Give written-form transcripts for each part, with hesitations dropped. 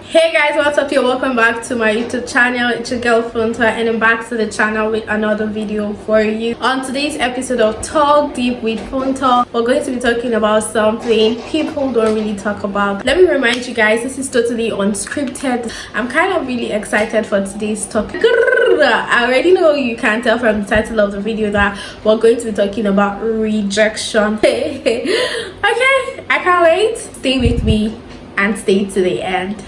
Hey guys, what's up? You're welcome back to my YouTube channel. It's your girl Funto, and I'm back to the channel with another video for you. On today's episode of Talk Deep with Funto, we're going to be talking about something people don't really talk about. Let me remind you guys, this is totally unscripted. I'm kind of really excited for today's topic. I already know you can tell from the title of the video that we're going to be talking about rejection. Okay, I can't wait. Stay with me and stay to the end.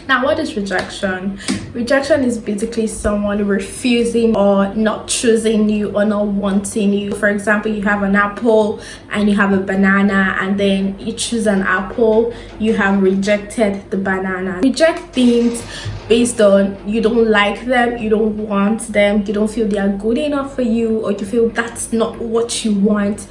Now, what is rejection? Rejection is basically someone refusing or not choosing you or not wanting you. For example, you have an apple and you have a banana, and then you choose an apple, you have rejected the banana. Reject things based on you don't like them, you don't want them, you don't feel they are good enough for you, or you feel that's not what you want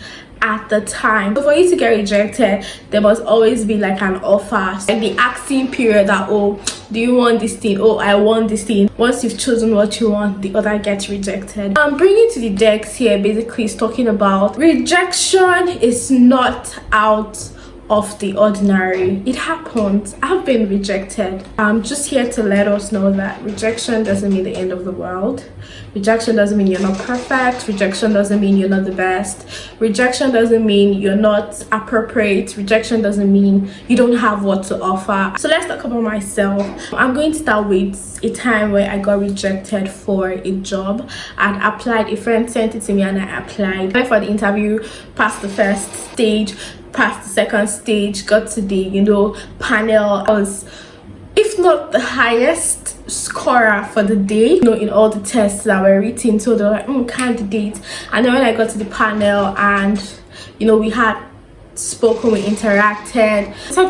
at the time. So for you to get rejected, there must always be like an offer, like the asking period that, oh, do you want this thing? Oh, I want this thing. Once you've chosen what you want, the other gets rejected. I'm bringing to the decks here basically is talking about rejection is not out of the ordinary. It happens. I've been rejected. I'm just here to let us know that rejection doesn't mean the end of the world. Rejection doesn't mean you're not perfect. Rejection doesn't mean you're not the best. Rejection doesn't mean you're not appropriate. Rejection doesn't mean you don't have what to offer. So let's talk about myself. I'm going to start with a time where I got rejected for a job. I'd applied, a friend sent it to me and I applied. I went for the interview, passed the first stage, passed the second stage, got to the panel. I was, if not the highest scorer for the day, in all the tests that were written. So they were like, candidate. And then when I got to the panel and we had spoken, we interacted, so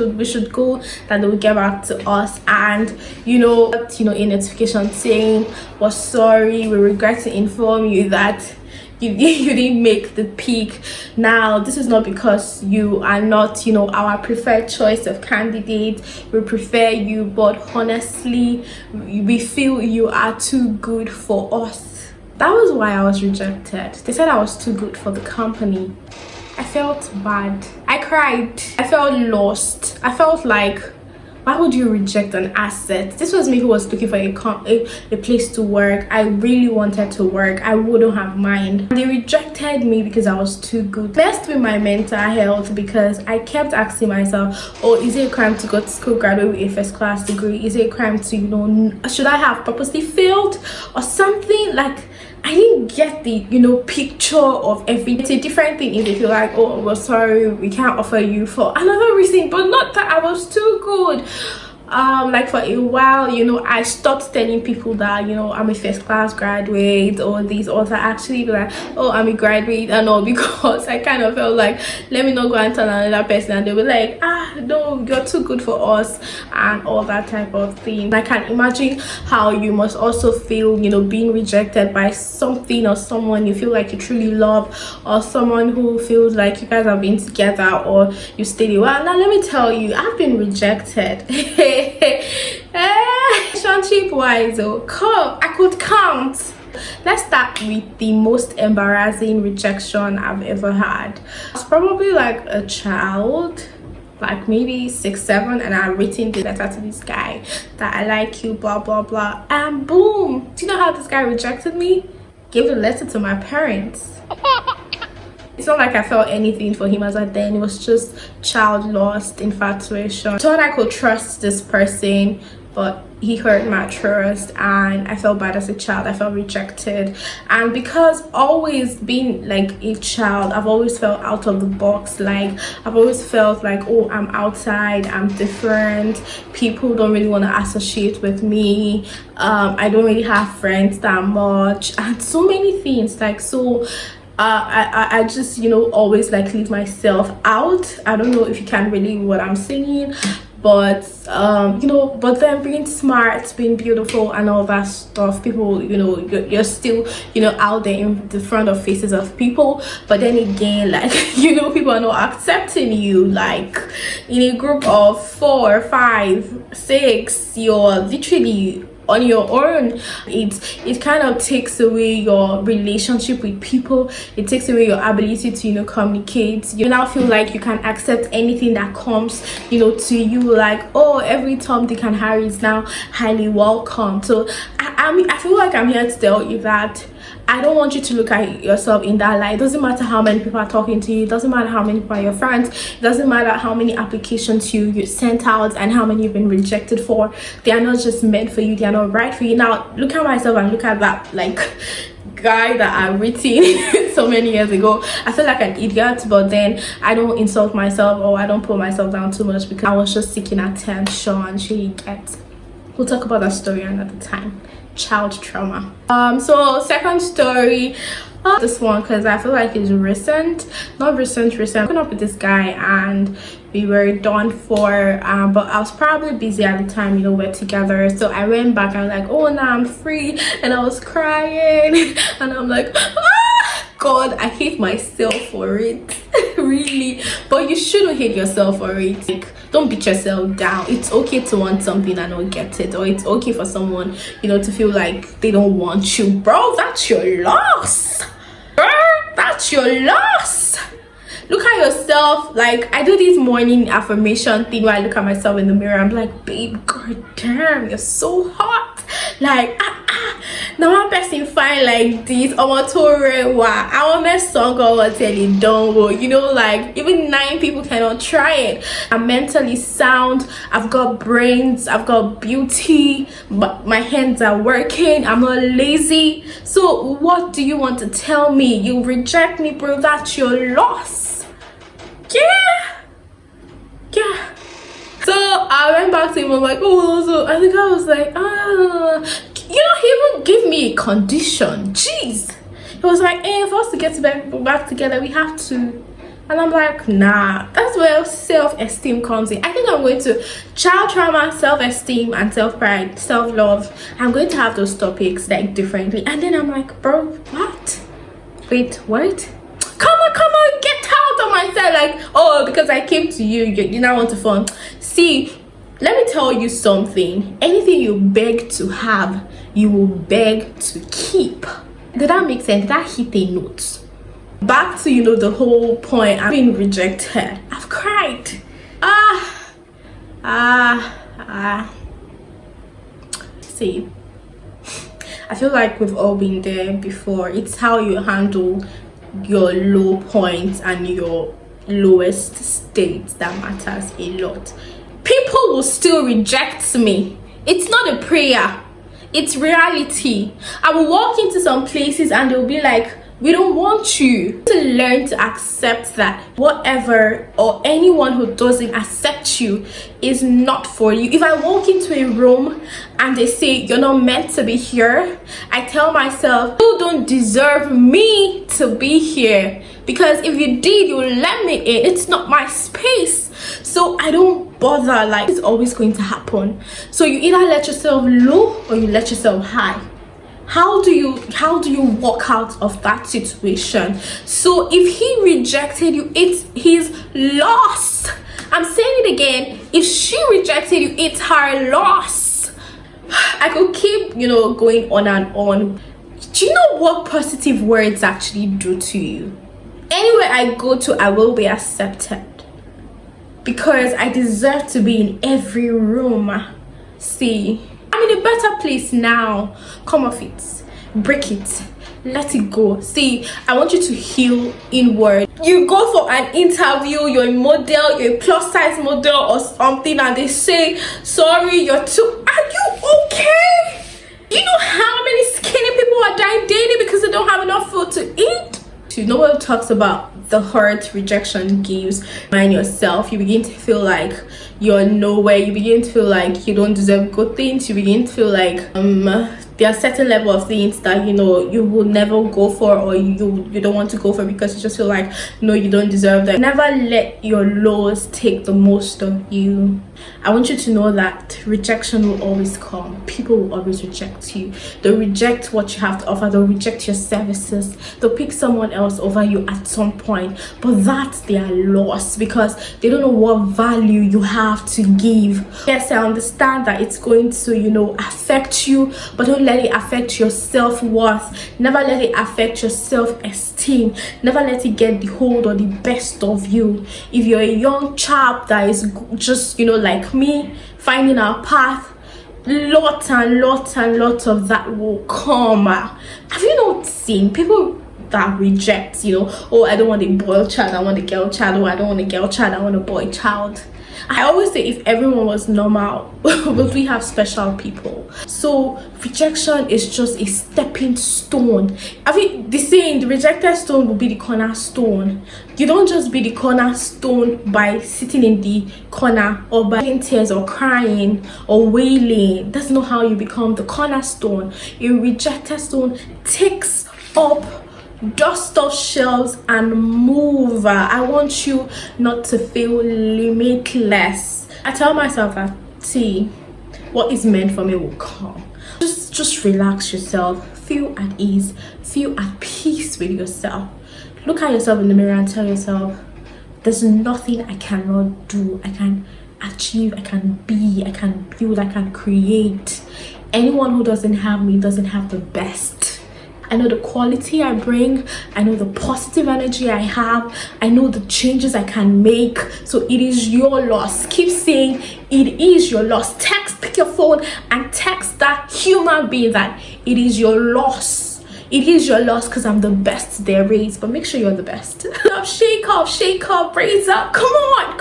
we should go, that they would get back to us, and a notification saying, we're sorry, we regret to inform you that you didn't make the pick. Now, this is not because you are not our preferred choice of candidate. We prefer you, but honestly we feel you are too good for us. That was why I was rejected. They said I was too good for the company. I felt bad. I cried. I felt lost. I felt like, why would you reject an asset? This was me who was looking for a place to work. I really wanted to work. I wouldn't have mind. They rejected me because I was too good. Messed with my mental health because I kept asking myself, oh, is it a crime to go to school, graduate with a first class degree? Is it a crime to, should I have purposely failed or something? Like, I didn't get the picture of everything. It's a different thing if they feel like, oh, we're sorry, we can't offer you for another reason, but not that I was too good. Like for a while, I stopped telling people that I'm a first class graduate or these, or to actually be like, oh, I'm a graduate and all, because I kind of felt like, let me not go and tell another person, and they were like, no, you're too good for us and all that type of thing. I can imagine how you must also feel being rejected by something or someone you feel like you truly love, or someone who feels like you guys have been together or you stayed a while. Now let me tell you, I've been rejected. Relationship wise, I could count. Let's start with the most embarrassing rejection I've ever had. I was probably like a child, like maybe 6, 7, and I'd written the letter to this guy that I like you, blah blah blah, and boom, do you know how this guy rejected me? Gave the letter to my parents. It's not like I felt anything for him as I then. It was just child lost infatuation. Thought I could trust this person, but he hurt my trust and I felt bad as a child. I felt rejected, and because always being like a child, I've always felt out of the box. Like I've always felt like, oh, I'm outside, I'm different, people don't really want to associate with me, I don't really have friends that much, and so many things. Like, so I just always like leave myself out. I don't know if you can relate what I'm saying, but but then being smart, being beautiful and all that stuff, people, you're still out there in the front of faces of people, but then again, like people are not accepting you. Like in a group of 4, 5, 6, you're literally on your own. It kind of takes away your relationship with people. It takes away your ability to, you know, communicate. You now feel like you can accept anything that comes, you know, to you, like, oh, every Tom, Dick and Harry is now highly welcome. So I feel like I'm here to tell you that I don't want you to look at yourself in that light. It doesn't matter how many people are talking to you. It doesn't matter how many people are your friends. It doesn't matter how many applications you sent out and how many you've been rejected for. They are not just meant for you. They are not right for you. Now, look at myself and look at that, like, guy that I written so many years ago. I feel like an idiot, but then I don't insult myself or I don't put myself down too much because I was just seeking attention. She gets. We'll talk about that story another time. Child trauma. So second story, this one, because I feel like it's recent. Not recent. I went up with this guy and we were done for but I was probably busy at the time, you know, we're together. So I went back and I'm like, oh, now I'm free, and I was crying and I'm like, God, I hate myself for it. Really. But you shouldn't hate yourself for it. Like, don't beat yourself down. It's okay to want something and not get it, or it's okay for someone, you know, to feel like they don't want you. Bro, that's your loss. That's your loss. Look at yourself. Like, I do this morning affirmation thing where I look at myself in the mirror. I'm like, babe, god damn, you're so hot. Like, now one person fine like this. I want my song or tell you don't go. You know, like, even 9 people cannot try it. I'm mentally sound. I've got brains. I've got beauty. But my hands are working. I'm not lazy. So what do you want to tell me? You reject me, bro. That's your loss. Yeah. So I went back to him. I'm like, oh, so I think I was like, you know, he even gave me a condition. Jeez. He was like, hey, for us to get back together, we have to. And I'm like, nah. That's where self-esteem comes in. I think I'm going to child trauma, self-esteem, and self-pride, self-love. I'm going to have those topics like differently. And then I'm like, bro, what? Wait, what? Come on, get out of my side. Like, oh, because I came to you, you now want to fun. See, let me tell you something. Anything you beg to have, you will beg to keep. Did that make sense? Did that hit a note? Back to, you know, the whole point. I've been rejected. I've cried. See, I feel like we've all been there before. It's how you handle your low points and your lowest state that matters a lot. People will still reject me. It's not a prayer, it's reality. I will walk into some places and they'll be like, we don't want you. To learn to accept that whatever or anyone who doesn't accept you is not for you. If I walk into a room and they say you're not meant to be here, I tell myself, you don't deserve me to be here, because if you did, you would let me in. It's not my space. So I don't bother. Like, it's always going to happen. So you either let yourself low or you let yourself high. How do you walk out of that situation? So if he rejected you, it's his loss. I'm saying it again. If she rejected you, it's her loss. I could keep, you know, going on and on. Do you know what positive words actually do to you? Anywhere I go to, I will be accepted, because I deserve to be in every room. See, I'm in a better place now. Come off it, break it, let it go. See, I want you to heal inward. You go for an interview, you're a model, you're a plus size model or something, and they say, sorry, you're too. Are you okay? Do you know how many skinny people are dying daily because they don't have enough food to eat? No one talks about the hurt rejection gives. Mind yourself, you begin to feel like you're nowhere. You begin to feel like you don't deserve good things. You begin to feel like there are certain level of things that, you know, you will never go for, or you don't want to go for because you just feel like, no, you don't deserve that. Never let your lows take the most of you. I want you to know that rejection will always come. People will always reject you. They'll reject what you have to offer. They'll reject your services. They'll pick someone else over you at some point. But that's their loss, because they don't know what value you have to give. Yes, I understand that it's going to, affect you, but don't let it affect your self-worth. Never let it affect your self-esteem. Never let it get the hold or the best of you. If you're a young chap that is just, like me, finding our path, lots and lots and lots of that will come. Have you not seen people that reject, oh, I don't want a boy child, I want a girl child, or I don't want a girl child, I want a boy child? I always say, if everyone was normal, would we have special people? So rejection is just a stepping stone. I mean, the saying, the rejected stone will be the cornerstone. You don't just be the cornerstone by sitting in the corner or by shedding tears or crying or wailing. That's not how you become the cornerstone. A rejected stone takes up, dust off shelves and move. I want you not to feel limitless. I tell myself that, see, what is meant for me will come. Just relax yourself, feel at ease, feel at peace with yourself. Look at yourself in the mirror and tell yourself, there's nothing I cannot do. I can achieve, I can be, I can build, I can create. Anyone who doesn't have me doesn't have the best. I know the quality I bring. I know the positive energy I have. I know the changes I can make. So it is your loss. Keep saying it is your loss. Pick your phone and text that human being that it is your loss. It is your loss, because I'm the best there is. But make sure you're the best. Shake up, raise up. Come on.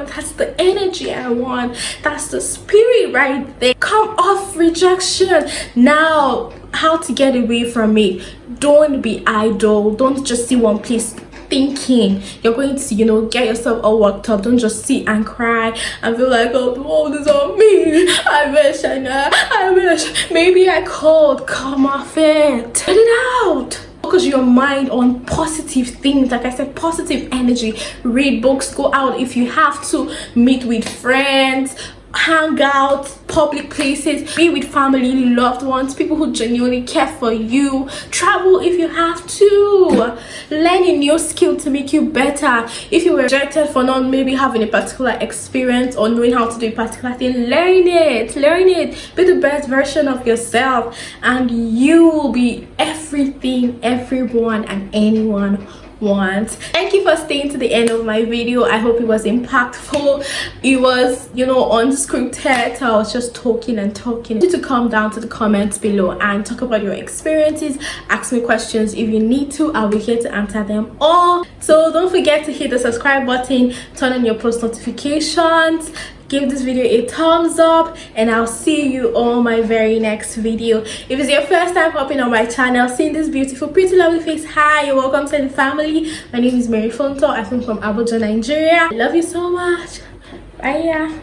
That's the energy I want. That's the spirit right there. Come off rejection. Now, how to get away from it? Don't be idle. Don't just see one place thinking you're going to get yourself all worked up. Don't just sit and cry and feel like, oh, the world is on me. I wish maybe I could. Come off it, let it out. Focus your mind on positive things. Like I said, positive energy. Read books, go out if you have to, meet with friends, hang out, public places, be with family, loved ones, people who genuinely care for you. Travel if you have to. Learn a new skill to make you better. If you were rejected for not maybe having a particular experience or knowing how to do a particular thing, learn it. Be the best version of yourself, and you will be everything everyone and anyone wants. Thank you for staying to the end of my video. I hope it was impactful. It was unscripted, so I was just talking. You need to come down to the comments below and talk about your experiences. Ask me questions if you need to. I'll be here to answer them all. So don't forget to hit the subscribe button, turn on your post notifications, give this video a thumbs up, and I'll see you on my very next video. If it's your first time popping on my channel, seeing this beautiful, pretty, lovely face, hi, you're welcome to the family. My name is Funto. I'm from Abuja, Nigeria. I love you so much. Bye.